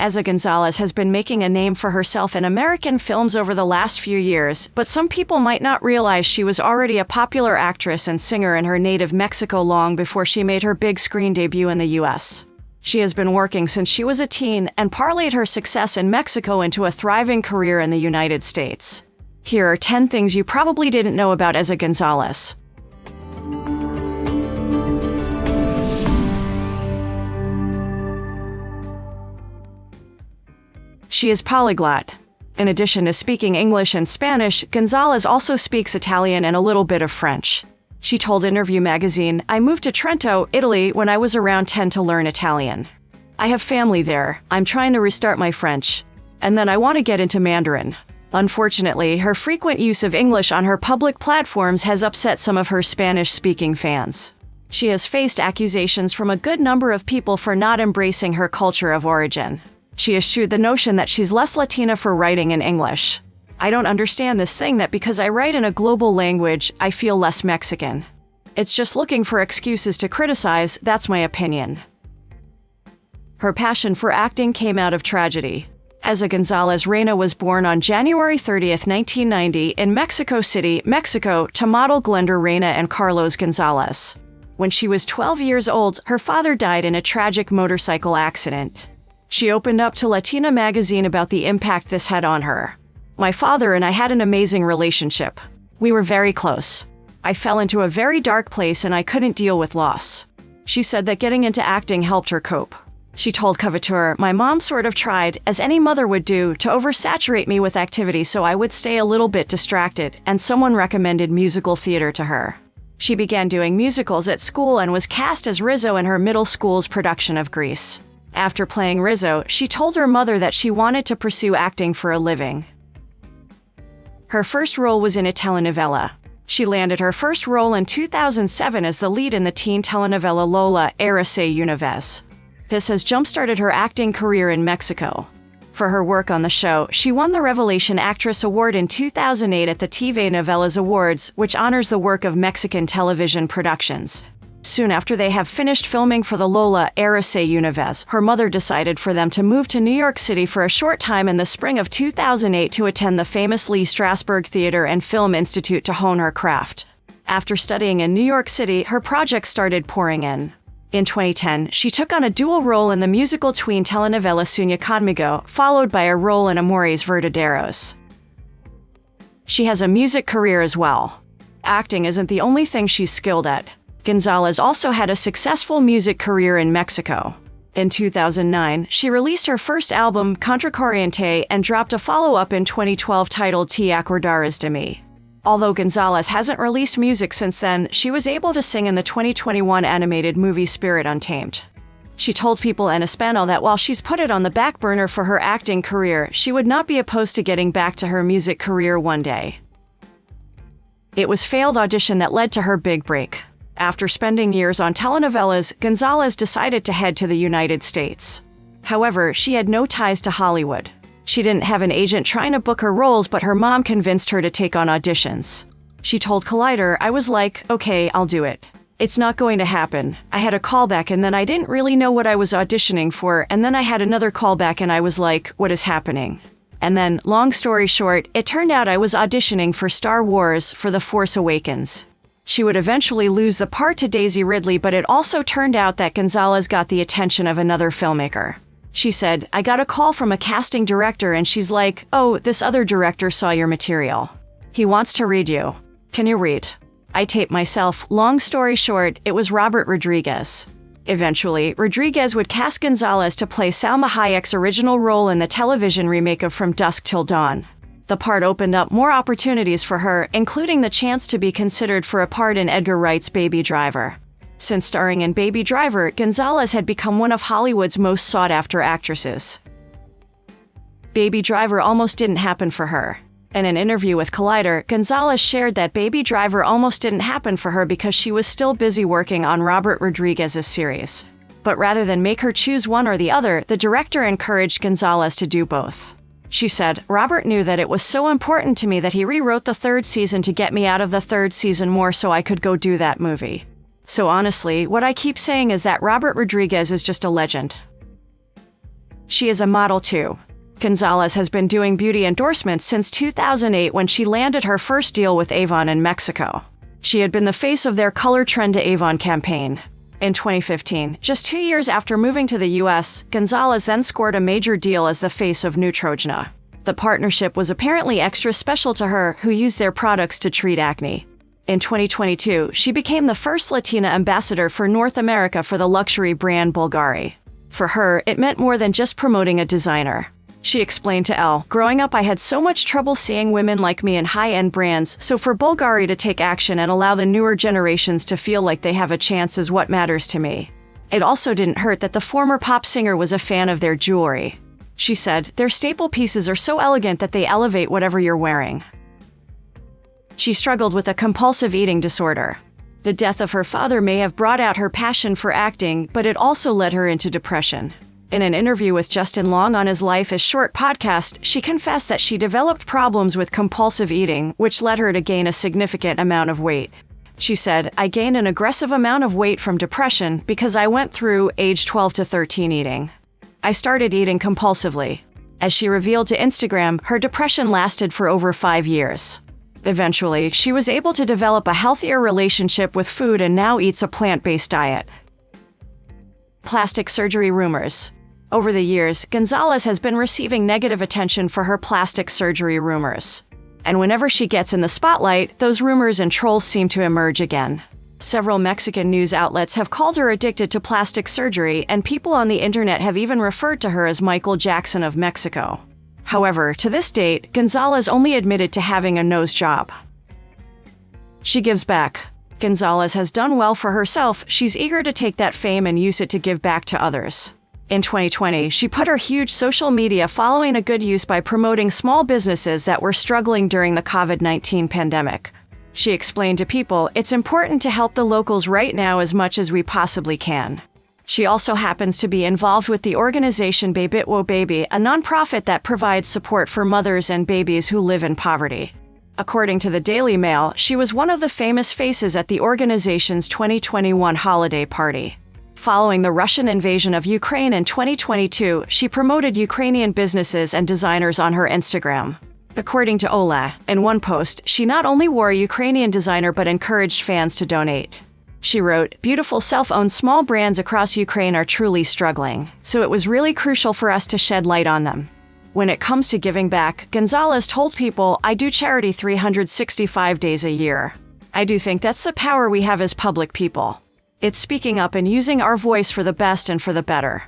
Eiza Gonzalez has been making a name for herself in American films over the last few years, but some people might not realize she was already a popular actress and singer in her native Mexico long before she made her big screen debut in the US. She has been working since she was a teen and parlayed her success in Mexico into a thriving career in the United States. Here are 10 things you probably didn't know about Eiza Gonzalez. She is polyglot. In addition to speaking English and Spanish, Gonzalez also speaks Italian and a little bit of French. She told Interview magazine, "I moved to Trento, Italy when I was around 10 to learn Italian. I have family there, I'm trying to restart my French. And then I want to get into Mandarin." Unfortunately, her frequent use of English on her public platforms has upset some of her Spanish-speaking fans. She has faced accusations from a good number of people for not embracing her culture of origin. She eschewed the notion that she's less Latina for writing in English. "I don't understand this thing that because I write in a global language, I feel less Mexican. It's just looking for excuses to criticize, that's my opinion." Her passion for acting came out of tragedy. Eiza Gonzalez Reina was born on January 30, 1990, in Mexico City, Mexico, to model Glenda Reina and Carlos Gonzalez. When she was 12 years old, her father died in a tragic motorcycle accident. She opened up to Latina magazine about the impact this had on her. "My father and I had an amazing relationship. We were very close. I fell into a very dark place and I couldn't deal with loss." She said that getting into acting helped her cope. She told Coveteur, "My mom sort of tried, as any mother would do, to oversaturate me with activity so I would stay a little bit distracted, and someone recommended musical theater to her. She began doing musicals at school and was cast as Rizzo in her middle school's production of Grease. After playing Rizzo, she told her mother that she wanted to pursue acting for a living. Her first role was in a telenovela. She landed her first role in 2007 as the lead in the teen telenovela Lola, Eiza Gonzalez. This has jump-started her acting career in Mexico. For her work on the show, she won the Revelation Actress Award in 2008 at the TV Novelas Awards, which honors the work of Mexican television productions. Soon after they have finished filming for the Lola, Eiza Gonzalez, her mother decided for them to move to New York City for a short time in the spring of 2008 to attend the famous Lee Strasberg Theater and Film Institute to hone her craft. After studying in New York City, her projects started pouring in. In 2010, she took on a dual role in the musical tween telenovela Sueña Conmigo, followed by a role in Amores Verdaderos. She has a music career as well. Acting isn't the only thing she's skilled at. Gonzalez also had a successful music career in Mexico. In 2009, she released her first album, Contracorriente, and dropped a follow-up in 2012 titled Te Acordarás de Mí. Although Gonzalez hasn't released music since then, she was able to sing in the 2021 animated movie Spirit Untamed. She told People en Español that while she's put it on the back burner for her acting career, she would not be opposed to getting back to her music career one day. It was failed audition that led to her big break. After spending years on telenovelas, Gonzalez decided to head to the United States. However, she had no ties to Hollywood. She didn't have an agent trying to book her roles, but her mom convinced her to take on auditions. She told Collider, "I was like, okay, I'll do it. It's not going to happen. I had a callback and then I didn't really know what I was auditioning for, and then I had another callback and I was like, what is happening?" And then, long story short, it turned out I was auditioning for Star Wars for The Force Awakens. She would eventually lose the part to Daisy Ridley, but it also turned out that Gonzalez got the attention of another filmmaker. She said, "I got a call from a casting director and she's like, 'Oh, this other director saw your material. He wants to read you. Can you read?' I taped myself." Long story short, it was Robert Rodriguez. Eventually, Rodriguez would cast Gonzalez to play Salma Hayek's original role in the television remake of From Dusk Till Dawn. The part opened up more opportunities for her, including the chance to be considered for a part in Edgar Wright's Baby Driver. Since starring in Baby Driver, Gonzalez had become one of Hollywood's most sought-after actresses. Baby Driver almost didn't happen for her. In an interview with Collider, Gonzalez shared that Baby Driver almost didn't happen for her because she was still busy working on Robert Rodriguez's series. But rather than make her choose one or the other, the director encouraged Gonzalez to do both. She said, "Robert knew that it was so important to me that he rewrote the third season to get me out of the third season more so I could go do that movie. So honestly, what I keep saying is that Robert Rodriguez is just a legend." She is a model too. Gonzalez has been doing beauty endorsements since 2008 when she landed her first deal with Avon in Mexico. She had been the face of their Color Trend to Avon campaign. In 2015, just 2 years after moving to the US, Gonzalez then scored a major deal as the face of Neutrogena. The partnership was apparently extra special to her, who used their products to treat acne. In 2022, she became the first Latina ambassador for North America for the luxury brand Bulgari. For her, it meant more than just promoting a designer. She explained to Elle, "Growing up, I had so much trouble seeing women like me in high-end brands, so for Bulgari to take action and allow the newer generations to feel like they have a chance is what matters to me." It also didn't hurt that the former pop singer was a fan of their jewelry. She said, "Their staple pieces are so elegant that they elevate whatever you're wearing." She struggled with a compulsive eating disorder. The death of her father may have brought out her passion for acting, but it also led her into depression. In an interview with Justin Long on his Life is Short podcast, she confessed that she developed problems with compulsive eating, which led her to gain a significant amount of weight. She said, "I gained an aggressive amount of weight from depression because I went through age 12 to 13 eating. I started eating compulsively." As she revealed to Instagram, her depression lasted for over 5 years. Eventually, she was able to develop a healthier relationship with food and now eats a plant-based diet. Plastic surgery rumors. Over the years, Gonzalez has been receiving negative attention for her plastic surgery rumors. And whenever she gets in the spotlight, those rumors and trolls seem to emerge again. Several Mexican news outlets have called her addicted to plastic surgery, and people on the internet have even referred to her as Michael Jackson of Mexico. However, to this date, Gonzalez only admitted to having a nose job. She gives back. Gonzalez has done well for herself. She's eager to take that fame and use it to give back to others. In 2020, she put her huge social media following to good use by promoting small businesses that were struggling during the COVID-19 pandemic. She explained to people, "It's important to help the locals right now as much as we possibly can." She also happens to be involved with the organization Babitwo Baby, a nonprofit that provides support for mothers and babies who live in poverty. According to the Daily Mail, she was one of the famous faces at the organization's 2021 holiday party. Following the Russian invasion of Ukraine in 2022, she promoted Ukrainian businesses and designers on her Instagram. According to Ola, in one post, she not only wore a Ukrainian designer but encouraged fans to donate. She wrote, "Beautiful self-owned small brands across Ukraine are truly struggling, so it was really crucial for us to shed light on them." When it comes to giving back, Gonzalez told people, "I do charity 365 days a year. I do think that's the power we have as public people. It's speaking up and using our voice for the best and for the better."